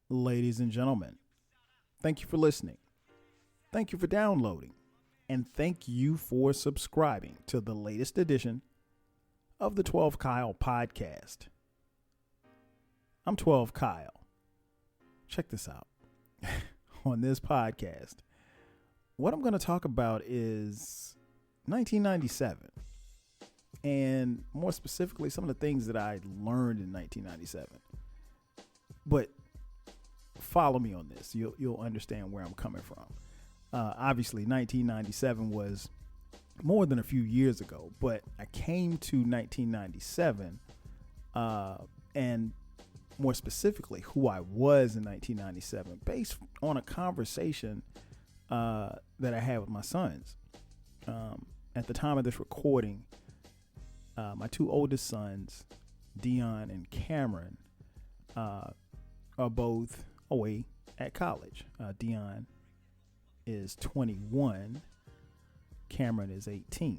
Ladies and gentlemen, thank you for listening. Thank you for downloading. And thank you for subscribing to the latest edition of the 12 Kyle podcast. I'm 12 Kyle. Check this out. On this podcast, what I'm going to talk about is 1997. And more specifically, some of the things that I learned in 1997. But follow me on this. You'll understand where I'm coming from. Obviously, 1997 was more than a few years ago, but I came to 1997 and more specifically who I was in 1997 based on a conversation that I had with my sons. At the time of this recording, my two oldest sons, Dion and Cameron, are both away at college. Dion is 21. Cameron is 18.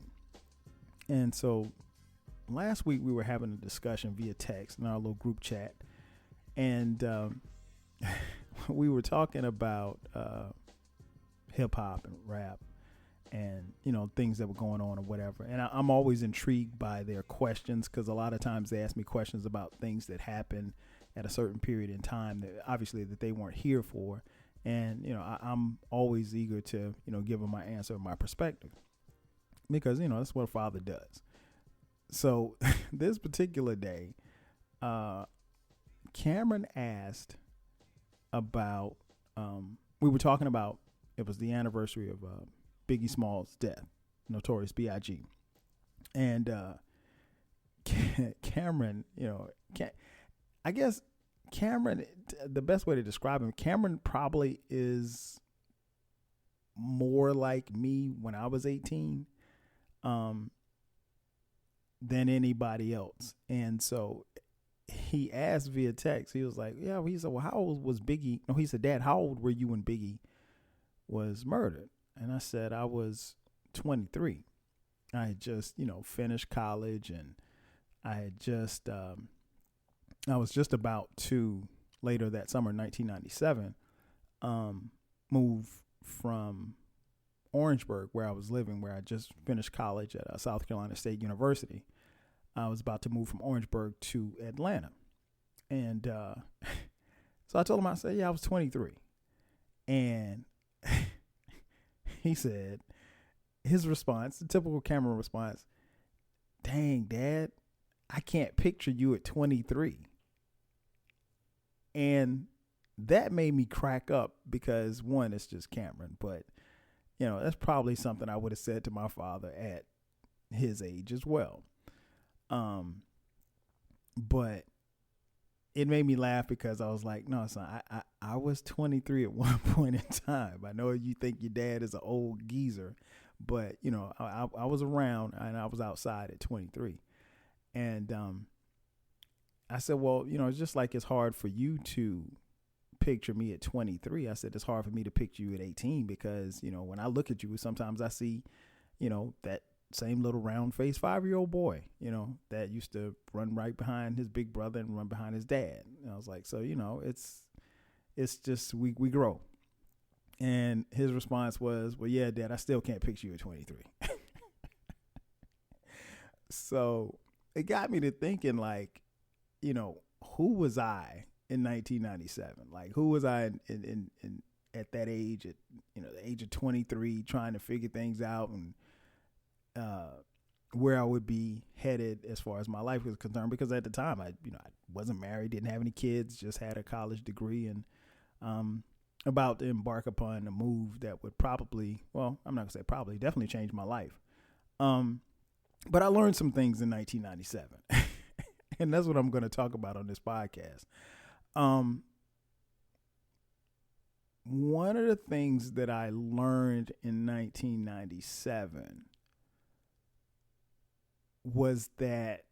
And so last week we were having a discussion via text in our little group chat. And we were talking about hip hop and rap and, things that were going on or whatever. And I'm always intrigued by their questions because a lot of times they ask me questions about things that happened at a certain period in time that obviously that they weren't here for. And, I'm always eager to, give them my answer and my perspective because, that's what a father does. So this particular day, Cameron asked about, we were talking about, it was the anniversary of Biggie Smalls' death, Notorious B.I.G. And Cameron, I guess Cameron, the best way to describe him, Cameron probably is more like me when I was 18 than anybody else. And so he asked via text, he was like, yeah, he said, well, how old was Biggie? No, he said, Dad, how old were you when Biggie was murdered? And I said, I was 23. I had just, finished college and I had just, I was just about to later that summer, 1997, move from Orangeburg, where I was living, where I just finished college at South Carolina State University. I was about to move from Orangeburg to Atlanta. And so I told him, I said, yeah, I was 23. And he said, his response, the typical Cameron response, dang, Dad, I can't picture you at 23. And that made me crack up because, one, it's just Cameron. But, that's probably something I would have said to my father at his age as well. But it made me laugh because I was like, no, son, I was 23 at one point in time. I know you think your dad is an old geezer, but, I was around and I was outside at 23. And I said, well, it's just like it's hard for you to picture me at 23. I said, it's hard for me to picture you at 18 because, when I look at you, sometimes I see, that same little round faced 5-year-old boy, that used to run right behind his big brother and run behind his dad. And I was like, so, it's just we grow. And his response was, well, yeah, Dad, I still can't picture you at 23. So it got me to thinking like, who was I in 1997? Like, who was I in at that age, at the age of 23, trying to figure things out and where I would be headed as far as my life was concerned? Because at the time, I wasn't married, didn't have any kids, just had a college degree, and about to embark upon a move that would probably, well, I'm not gonna say probably, definitely change my life. But I learned some things in 1997. And that's what I'm going to talk about on this podcast. One of the things that I learned in 1997 was that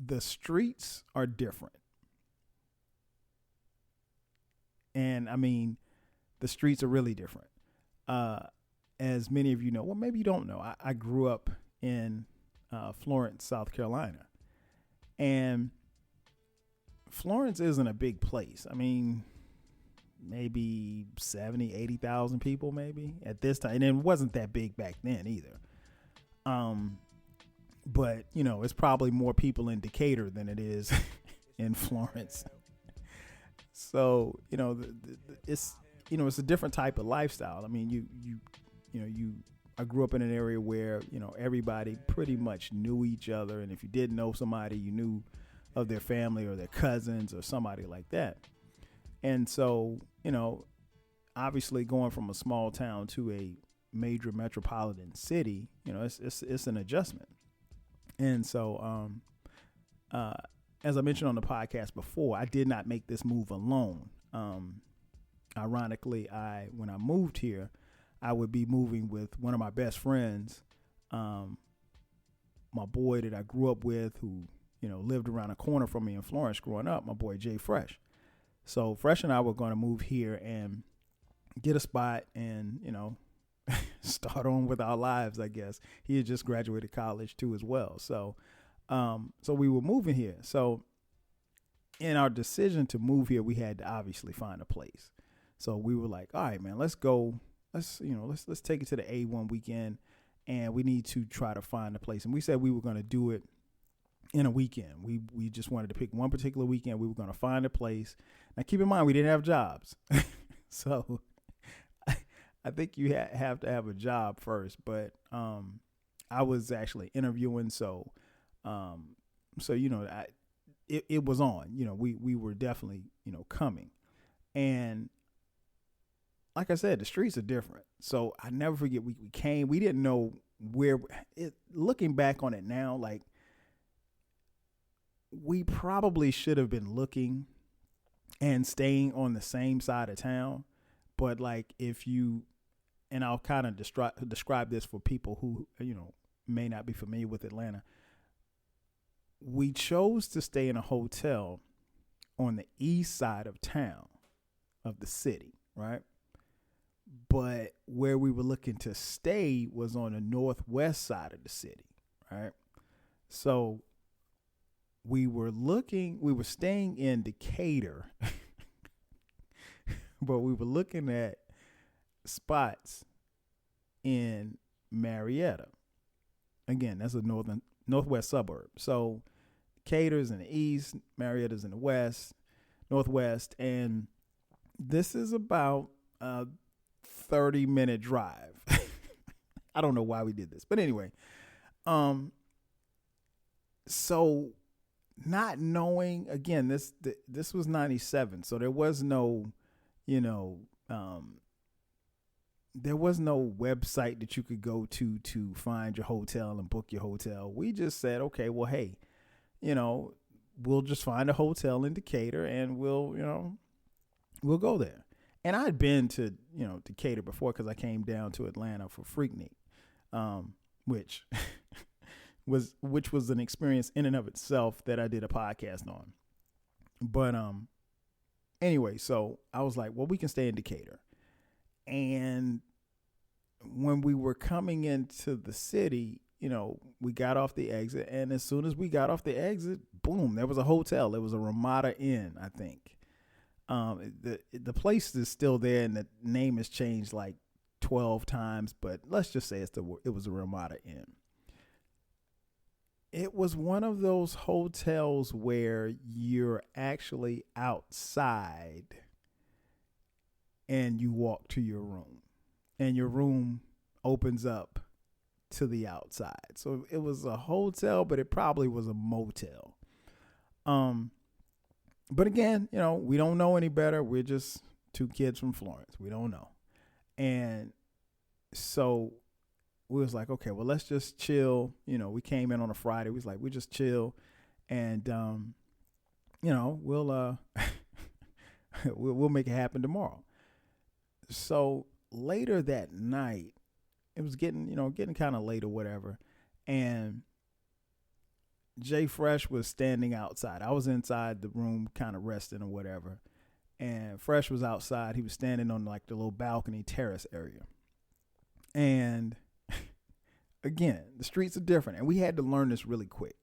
the streets are different. And I mean, the streets are really different. As many of you know, well, maybe you don't know, I grew up in Florence, South Carolina. And Florence isn't a big place. I mean, maybe 70, 80,000 people maybe at this time. And it wasn't that big back then either. But, it's probably more people in Decatur than it is in Florence. So, it's, it's a different type of lifestyle. I mean, I grew up in an area where, everybody pretty much knew each other. And if you didn't know somebody, you knew of their family or their cousins or somebody like that. And so, obviously going from a small town to a major metropolitan city, it's an adjustment. And so, as I mentioned on the podcast before, I did not make this move alone. Ironically, when I moved here, I would be moving with one of my best friends, my boy that I grew up with, who, lived around the corner from me in Florence growing up, my boy Jay Fresh. So Fresh and I were going to move here and get a spot and, start on with our lives, I guess. He had just graduated college too as well. So we were moving here. So in our decision to move here, we had to obviously find a place. So we were like, all right, man, let's go. Let's take it to the A1 weekend, and we need to try to find a place. And we said we were going to do it in a weekend. We just wanted to pick one particular weekend. We were going to find a place. Now, keep in mind, we didn't have jobs. So I think you have to have a job first. But I was actually interviewing. So it was on. We were definitely, coming. And like I said, the streets are different. So I never forget, we came. We didn't know where. Looking back on it now, like, we probably should have been looking and staying on the same side of town. But like, and I'll kind of describe this for people who, may not be familiar with Atlanta. We chose to stay in a hotel on the east side of town, of the city, right? But where we were looking to stay was on the northwest side of the city, right? So we were staying in Decatur, but we were looking at spots in Marietta. Again, that's a northwest suburb. So Decatur's in the east, Marietta's in the west, northwest, and this is about a 30-minute drive. I don't know why we did this, but anyway, so not knowing, again, this was 97, so there was no, there was no website that you could go to find your hotel and book your hotel. We just said, okay, well, hey, we'll just find a hotel in Decatur and we'll go there. And I'd been to, Decatur before because I came down to Atlanta for Freaknik, which was an experience in and of itself that I did a podcast on. But anyway, so I was like, well, we can stay in Decatur. And when we were coming into the city, we got off the exit. And as soon as we got off the exit, boom, there was a hotel. It was a Ramada Inn, I think. The place is still there and the name has changed like 12 times, but let's just say it was a Ramada Inn. It was one of those hotels where you're actually outside and you walk to your room and your room opens up to the outside. So it was a hotel, but it probably was a motel. But again, we don't know any better. We're just two kids from Florence. We don't know. And so we was like, okay, well, let's just chill. We came in on a Friday. We was like, we just chill. And, we'll we'll make it happen tomorrow. So later that night, it was getting kind of late or whatever. And Jay Fresh was standing outside. I was inside the room kind of resting or whatever. And Fresh was outside. He was standing on like the little balcony terrace area. And again, the streets are different. And we had to learn this really quick.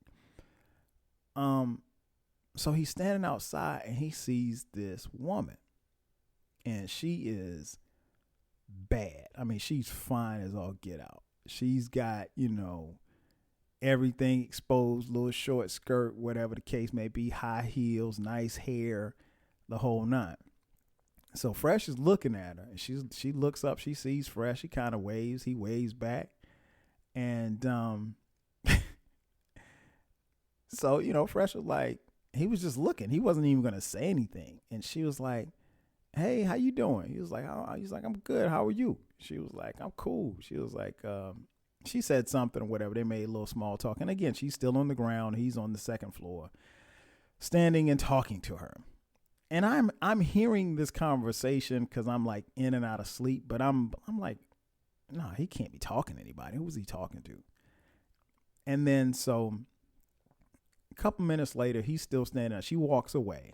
So he's standing outside and he sees this woman, and she is bad. I mean, she's fine as all get out. She's got, everything exposed, little short skirt, whatever the case may be, high heels, nice hair, the whole nine. So Fresh is looking at her, and she looks up, she sees Fresh, she kind of waves, he waves back. And so, Fresh was like, he was just looking. He wasn't even gonna say anything. And she was like, "Hey, how you doing?" He was like, "I'm good. How are you?" She was like, "I'm cool." She was like, she said something or whatever. They made a little small talk. And again, she's still on the ground. He's on the second floor, standing and talking to her. And I'm hearing this conversation because I'm like in and out of sleep. But I'm like, no, he can't be talking to anybody. Who was he talking to? And then so a couple minutes later, he's still standing there. She walks away.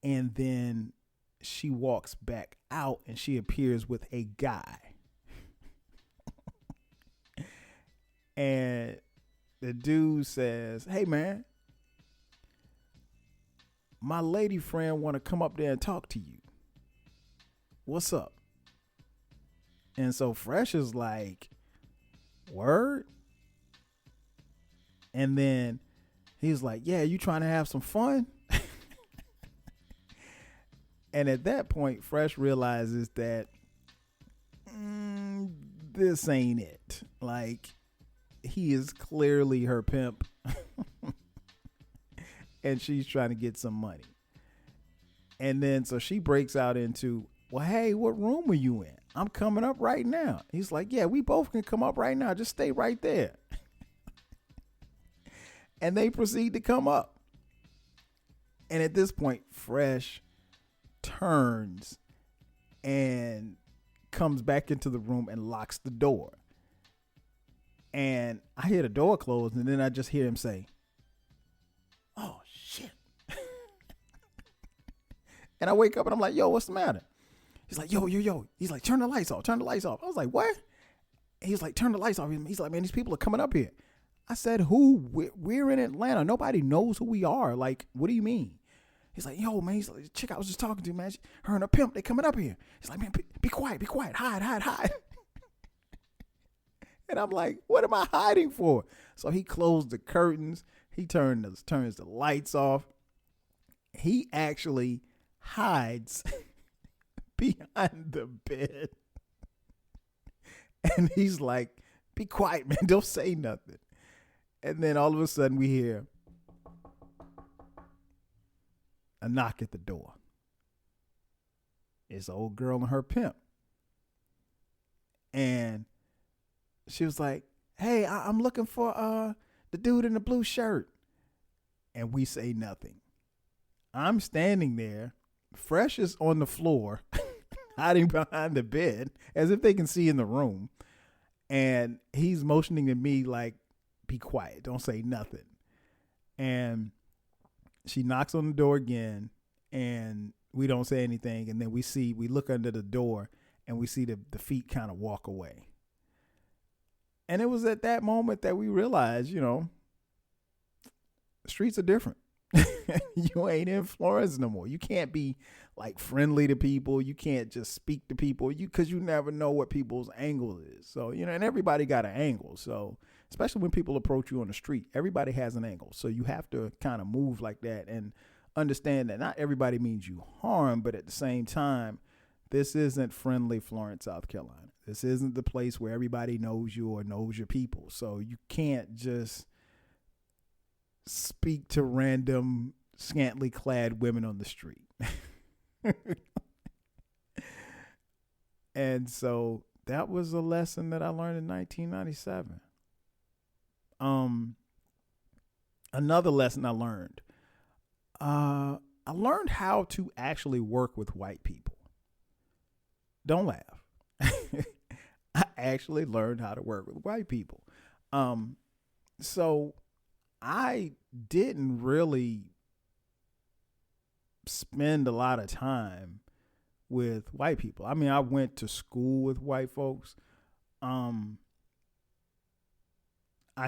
And then she walks back out and she appears with a guy. And the dude says, "Hey, man, my lady friend want to come up there and talk to you. What's up?" And so Fresh is like, "Word?" And then he's like, "Yeah, you trying to have some fun?" And at that point, Fresh realizes that this ain't it. Like, he is clearly her pimp. And she's trying to get some money. And then so she breaks out into, "Well, hey, what room are you in? I'm coming up right now." He's like, "Yeah, we both can come up right now. Just stay right there." And they proceed to come up. And at this point, Fresh turns and comes back into the room and locks the door. And I hear the door close, and then I just hear him say, "Oh, shit." And I wake up and I'm like, "Yo, what's the matter?" He's like, yo. He's like, "Turn the lights off. Turn the lights off." I was like, "What?" He's like, "Turn the lights off." He's like, "Man, these people are coming up here." I said, "Who? We're in Atlanta. Nobody knows who we are. Like, what do you mean?" He's like, "Yo, man," he's like, "The chick I was just talking to, man, her and her pimp, they coming up here." He's like, "Man, be quiet, hide." And I'm like, "What am I hiding for?" So he closed the curtains. He turns the lights off. He actually hides behind the bed. And he's like, "Be quiet, man. Don't say nothing." And then all of a sudden we hear a knock at the door. It's an old girl and her pimp. And she was like, "Hey, I'm looking for the dude in the blue shirt." And we say nothing. I'm standing there. Fresh is on the floor, hiding behind the bed, as if they can see in the room. And he's motioning to me like, "Be quiet. Don't say nothing." And she knocks on the door again, and we don't say anything. And then we look under the door, and we see the feet kind of walk away. And it was at that moment that we realized, streets are different. You ain't in Florence no more. You can't be like friendly to people. You can't just speak to people because you never know what people's angle is. So, and everybody got an angle. So especially when people approach you on the street, everybody has an angle. So you have to kind of move like that and understand that not everybody means you harm, but at the same time, this isn't friendly Florence, South Carolina. This isn't the place where everybody knows you or knows your people. So you can't just speak to random scantily clad women on the street. And so that was a lesson that I learned in 1997. Another lesson I learned how to actually work with white people. Don't laugh. I actually learned how to work with white people. So I didn't really spend a lot of time with white people. I mean, I went to school with white folks. I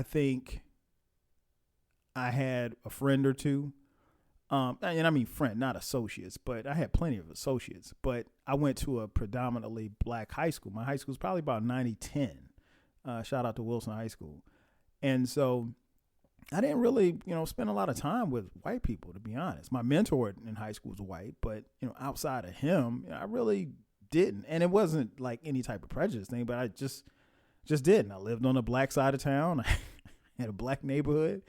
think I had a friend or two, And I mean friend, not associates, but I had plenty of associates. But I went to a predominantly black high school. My high school was probably about 90-10. Shout out to Wilson High School. And so I didn't really, spend a lot of time with white people, to be honest. My mentor in high school was white, but, outside of him, I really didn't. And it wasn't like any type of prejudice thing, but I just didn't. I lived on the black side of town. I had a black neighborhood,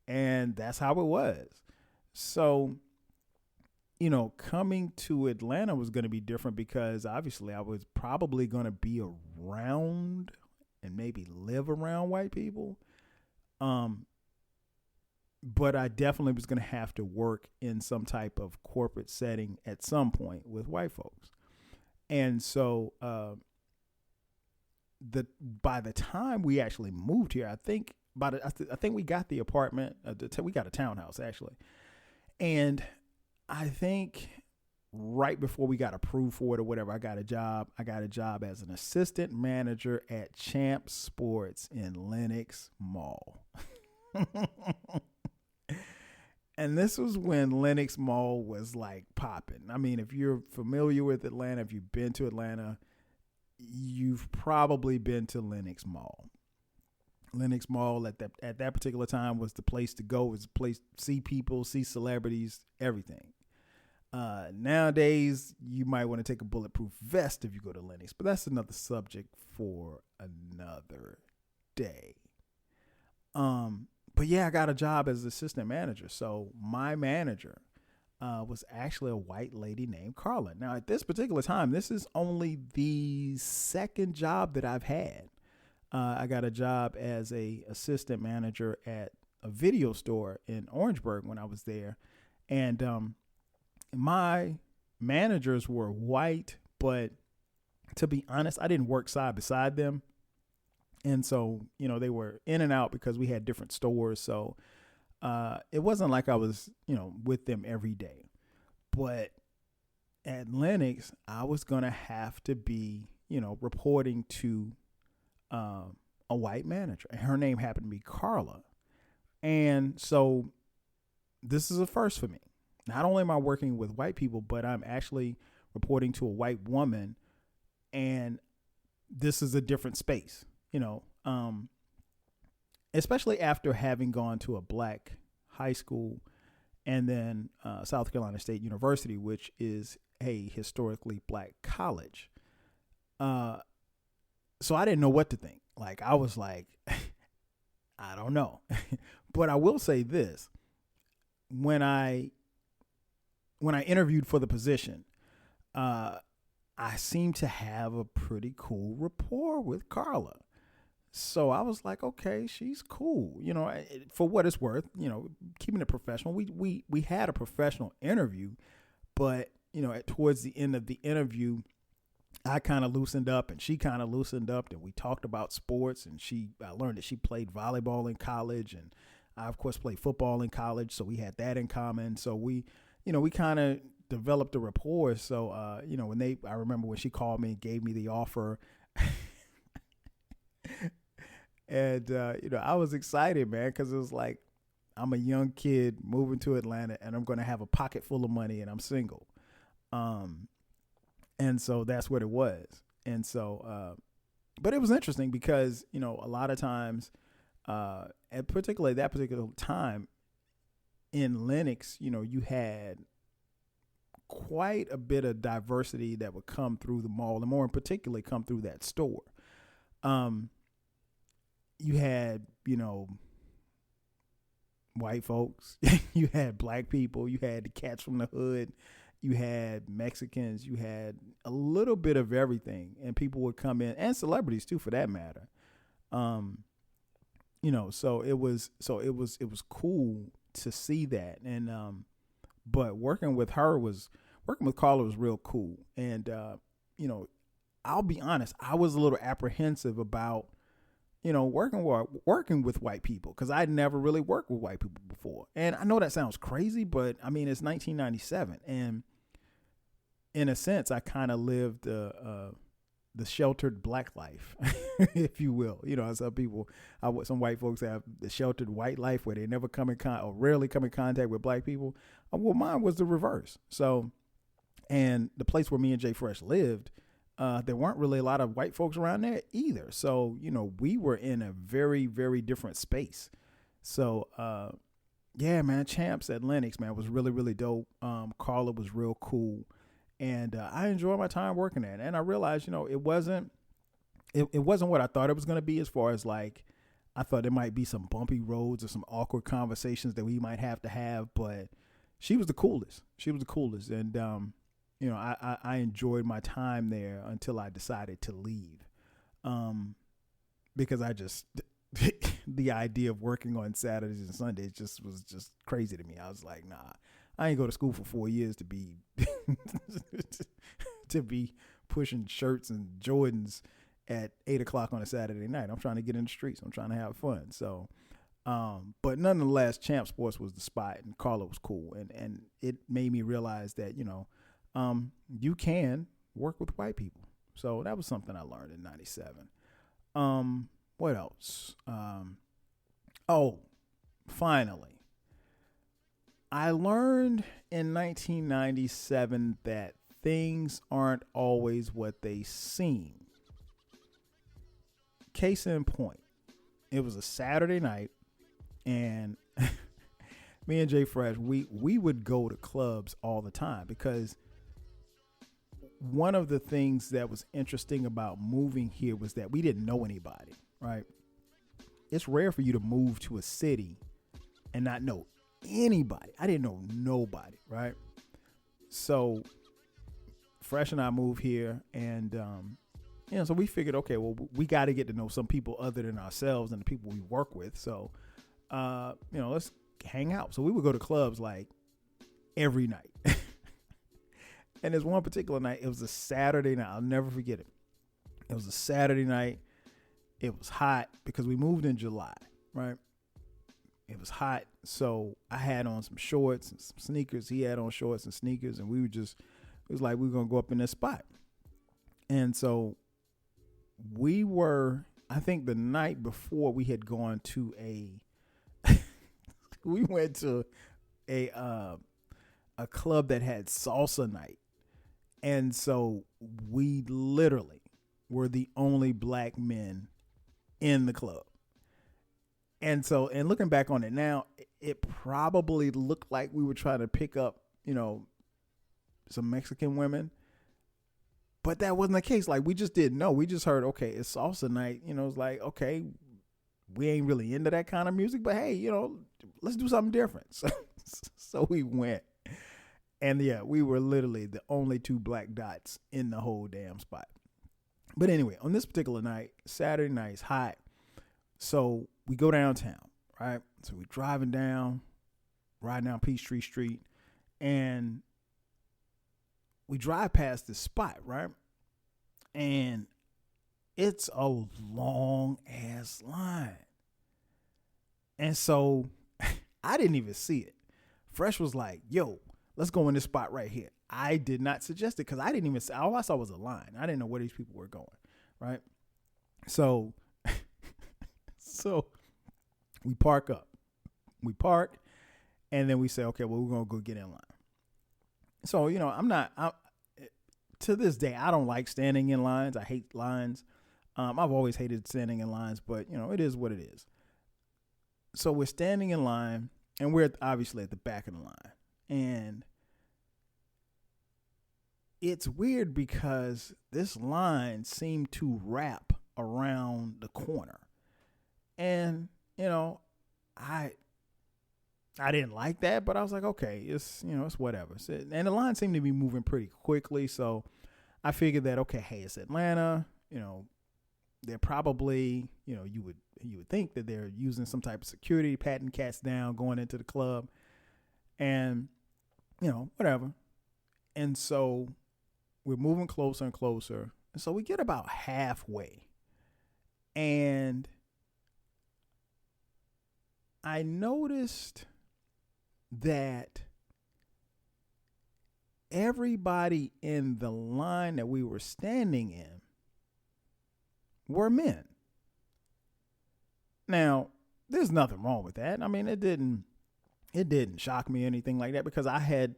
and that's how it was. So, coming to Atlanta was going to be different because obviously I was probably going to be around and maybe live around white people. But I definitely was going to have to work in some type of corporate setting at some point with white folks. And so by the time we actually moved here, I think we got the apartment. We got a townhouse actually, and I think right before we got approved for it or whatever, I got a job. I got a job as an assistant manager at Champ Sports in Lenox Mall. And this was when Lenox Mall was like popping. I mean, if you're familiar with Atlanta, if you've been to Atlanta, you've probably been to Lenox Mall. Lenox Mall at that particular time was the place to go. It was the place to see people, see celebrities, everything. Nowadays, you might want to take a bulletproof vest if you go to Lenox, but that's another subject for another day. But yeah, I got a job as assistant manager. So my manager was actually a white lady named Carla. Now, at this particular time, this is only the second job that I've had. I got a job as a assistant manager at a video store in Orangeburg when I was there. And my managers were white, but to be honest, I didn't work side beside them. And so, they were in and out because we had different stores. So it wasn't like I was, with them every day. But at Lenox, I was going to have to be, reporting to a white manager. And her name happened to be Carla. And so this is a first for me. Not only am I working with white people, but I'm actually reporting to a white woman. And this is a different space. Especially after having gone to a black high school and then South Carolina State University, which is a historically black college. So I didn't know what to think. Like, I was like, I don't know. But I will say this. When I interviewed for the position, I seemed to have a pretty cool rapport with Carla. So I was like, okay, she's cool. For what it's worth, keeping it professional. We had a professional interview, but, towards the end of the interview, I kind of loosened up and she kind of loosened up, and we talked about sports, and I learned that she played volleyball in college, and I, of course, played football in college. So we had that in common. So we kind of developed a rapport. So, I remember when she called me and gave me the offer. And, I was excited, man, because it was like, I'm a young kid moving to Atlanta, and I'm going to have a pocket full of money, and I'm single. And so that's what it was. And so, but it was interesting because, a lot of times, at particularly that particular time in Lenox, you had quite a bit of diversity that would come through the mall, and more in particular come through that store. You had, white folks, you had black people, you had the cats from the hood, you had Mexicans, you had a little bit of everything, and people would come in, and celebrities too, for that matter. So it was cool to see that. And, but working with Carla was real cool. And, I'll be honest, I was a little apprehensive about, working with white people, because I'd never really worked with white people before. And I know that sounds crazy, but I mean, it's 1997. And in a sense, I kind of lived the sheltered black life, if you will. You know, some people, some white folks have the sheltered white life where they never come in or rarely come in contact with black people. Well, mine was the reverse. So, and the place where me and Jay Fresh lived, there weren't really a lot of white folks around there either. So, you know, we were in a very, very different space. So, yeah, man, Champs at Lennox, man, was really, really dope. Carla was real cool. And I enjoyed my time working there. And I realized, you know, it wasn't what I thought it was going to be, as far as like, I thought there might be some bumpy roads or some awkward conversations that we might have to have. But she was the coolest. She was the coolest. And, you know, I enjoyed my time there until I decided to leave. Because I just, the idea of working on Saturdays and Sundays was just crazy to me. I was like, nah, I ain't go to school for 4 years to be to be pushing shirts and Jordans at 8:00 on a Saturday night. I'm trying to get in the streets. I'm trying to have fun. So, but nonetheless, Champ Sports was the spot, and Carla was cool, and it made me realize that, you know, you can work with white people. So that was something I learned in '97. What else? Oh, finally, I learned in 1997 that things aren't always what they seem. Case in point, it was a Saturday night, and me and Jay Fresh, we would go to clubs all the time, because one of the things that was interesting about moving here was that we didn't know anybody, right? It's rare for you to move to a city and not know anybody. I didn't know nobody, right? So Fresh and I moved here, and you know, so we figured, okay, well, we got to get to know some people other than ourselves and the people we work with. So, you know, let's hang out. So we would go to clubs like every night. And there's one particular night, it was a Saturday night. I'll never forget it. It was a Saturday night. It was hot because we moved in July, right? It was hot. So I had on some shorts and some sneakers. He had on shorts and sneakers. And we were just, it was like, we were going to go up in this spot. And so we were, I think the night before, we had gone to we went to a club that had salsa night. And so we literally were the only black men in the club. And so, and looking back on it now, it probably looked like we were trying to pick up, you know, some Mexican women. But that wasn't the case. Like, we just didn't know. We just heard, okay, it's salsa night. You know, it's like, okay, we ain't really into that kind of music, but hey, you know, let's do something different. So we went. And yeah, we were literally the only two black dots in the whole damn spot. But anyway, on this particular night, Saturday night, it's hot. So we go downtown, right? So we're driving down, riding down Peachtree Street, and we drive past this spot, right? And it's a long ass line. And so I didn't even see it. Fresh was like, yo, let's go in this spot right here. I did not suggest it because I didn't even see, all I saw was a line. I didn't know where these people were going, right? So, so we park up. We park, and then we say, okay, well, we're going to go get in line. So, you know, to this day, I don't like standing in lines. I hate lines. I've always hated standing in lines, but, you know, it is what it is. So we're standing in line, and we're obviously at the back of the line. And it's weird because this line seemed to wrap around the corner. And, you know, I didn't like that, but I was like, okay, it's, you know, it's whatever. So, and the line seemed to be moving pretty quickly. So I figured that, okay, hey, it's Atlanta, you know, they're probably, you know, you would think that they're using some type of security, patting cats down, going into the club, and, you know, whatever. And so we're moving closer and closer. And so we get about halfway, and I noticed that everybody in the line that we were standing in were men. Now, there's nothing wrong with that. I mean, it didn't shock me or anything like that, because I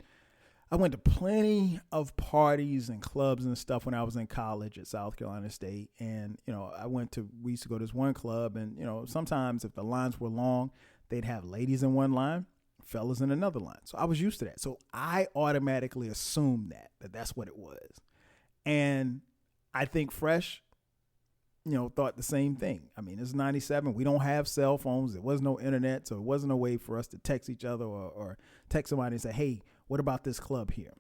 went to plenty of parties and clubs and stuff when I was in college at South Carolina State. And, we used to go to this one club, and, sometimes if the lines were long, they'd have ladies in one line, fellas in another line. So I was used to that. So I automatically assumed that that's what it was. And I think Fresh, thought the same thing. I mean, it's 97. We don't have cell phones. There was no internet. So it wasn't a way for us to text each other or text somebody and say, hey, what about this club here?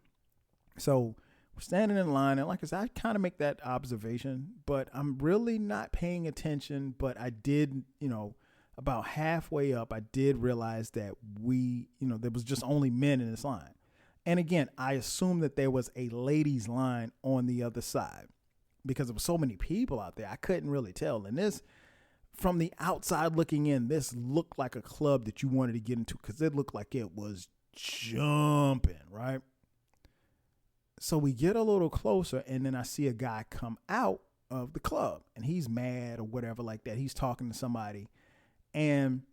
So we're standing in line. And like I said, I kind of make that observation, but I'm really not paying attention. But I did, about halfway up, I did realize that there was just only men in this line. And again, I assumed that there was a ladies' line on the other side, because there were so many people out there, I couldn't really tell. And this, from the outside looking in, this looked like a club that you wanted to get into, because it looked like it was jumping, right? So we get a little closer, and then I see a guy come out of the club, and he's mad or whatever like that. He's talking to somebody. And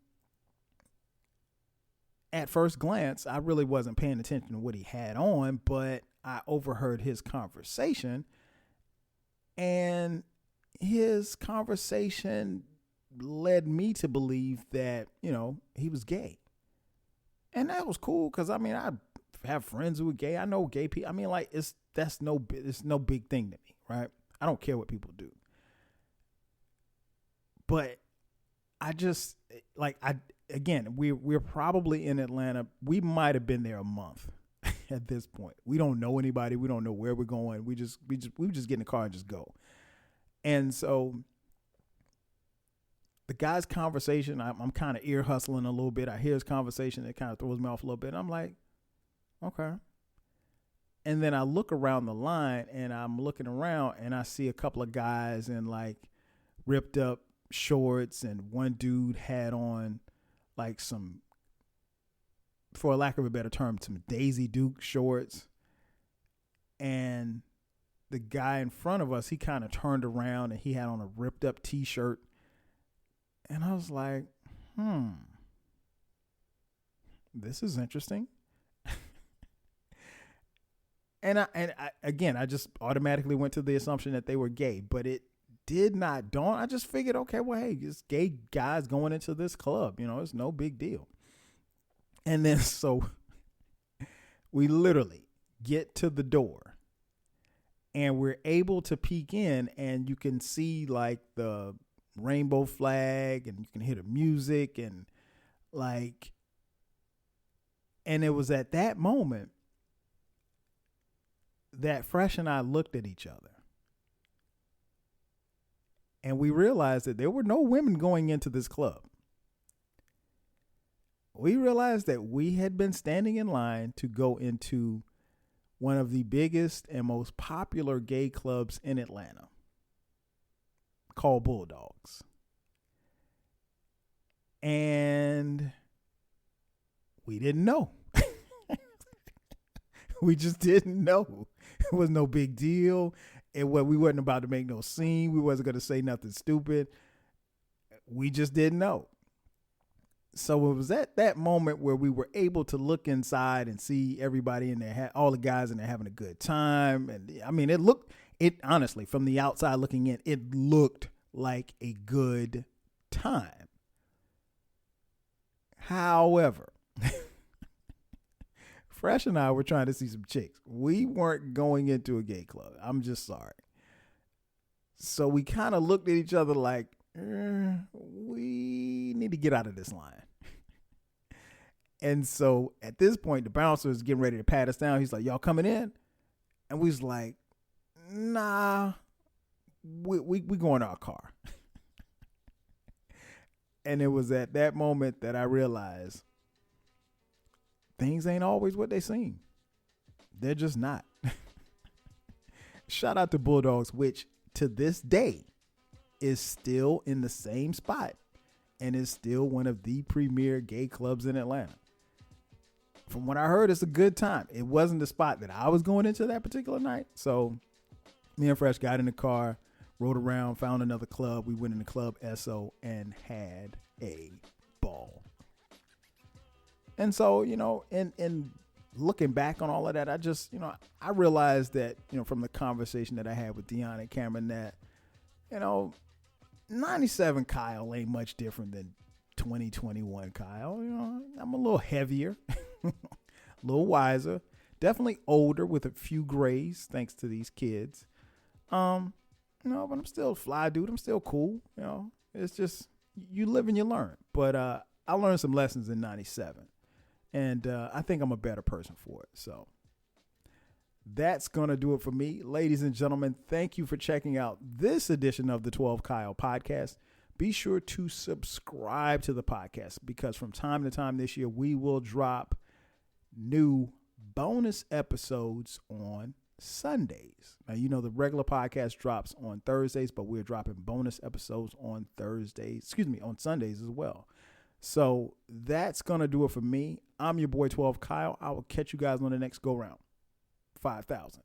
at first glance, I really wasn't paying attention to what he had on, but I overheard his conversation. And his conversation led me to believe that, he was gay. And that was cool, because, I mean, I have friends who are gay. I know gay people. I mean, like, it's no big thing to me, right? I don't care what people do. But I just, we're probably in Atlanta. We might have been there a month at this point. We don't know anybody. We don't know where we're going. We just get in the car and just go. And so the guy's conversation, I'm kind of ear hustling a little bit. I hear his conversation. It kind of throws me off a little bit. I'm like, okay. And then I look around the line, and I'm looking around, and I see a couple of guys in like ripped up shorts, and one dude had on like some, for lack of a better term, some Daisy Duke shorts. And the guy in front of us, he kind of turned around, and he had on a ripped up t-shirt. And I was like, this is interesting. And I just automatically went to the assumption that they were gay, but it did not dawn. I just figured, okay, well, hey, it's gay guys going into this club. It's no big deal. And then so we literally get to the door, and we're able to peek in, and you can see like the rainbow flag, and you can hear the music, and it was at that moment that Fresh and I looked at each other, and we realized that there were no women going into this club. We realized that we had been standing in line to go into one of the biggest and most popular gay clubs in Atlanta, called Bulldogs. And we didn't know. We just didn't know. It was no big deal. We wasn't about to make no scene. We wasn't going to say nothing stupid. We just didn't know. So it was at that moment where we were able to look inside and see everybody in there, all the guys in there having a good time. And I mean, it honestly, from the outside looking in, it looked like a good time. However, Fresh and I were trying to see some chicks. We weren't going into a gay club. I'm just sorry. So we kind of looked at each other like, we need to get out of this line. And so at this point, the bouncer is getting ready to pat us down. He's like, y'all coming in? And we was like, nah, we going to our car. And it was at that moment that I realized things ain't always what they seem. They're just not. Shout out to Bulldogs, which to this day is still in the same spot and is still one of the premier gay clubs in Atlanta. From what I heard, it's a good time. It wasn't the spot that I was going into that particular night. So me and Fresh got in the car. Rode around, found another club. We went in the club SO and had a ball. And so, in looking back on all of that, I realized that, from the conversation that I had with Deanna and Cameron that, 97 Kyle ain't much different than 2021 Kyle. I'm a little heavier, a little wiser, definitely older with a few grays thanks to these kids. But I'm still a fly dude. I'm still cool. It's just you live and you learn. But I learned some lessons in 97. And I think I'm a better person for it. So that's going to do it for me. Ladies and gentlemen, thank you for checking out this edition of the 12 Kyle podcast. Be sure to subscribe to the podcast because from time to time this year, we will drop new bonus episodes on Sundays. Now, the regular podcast drops on Thursdays, but we're dropping bonus episodes on on Sundays as well. So that's going to do it for me. I'm your boy 12 Kyle. I will catch you guys on the next go round. 5,000.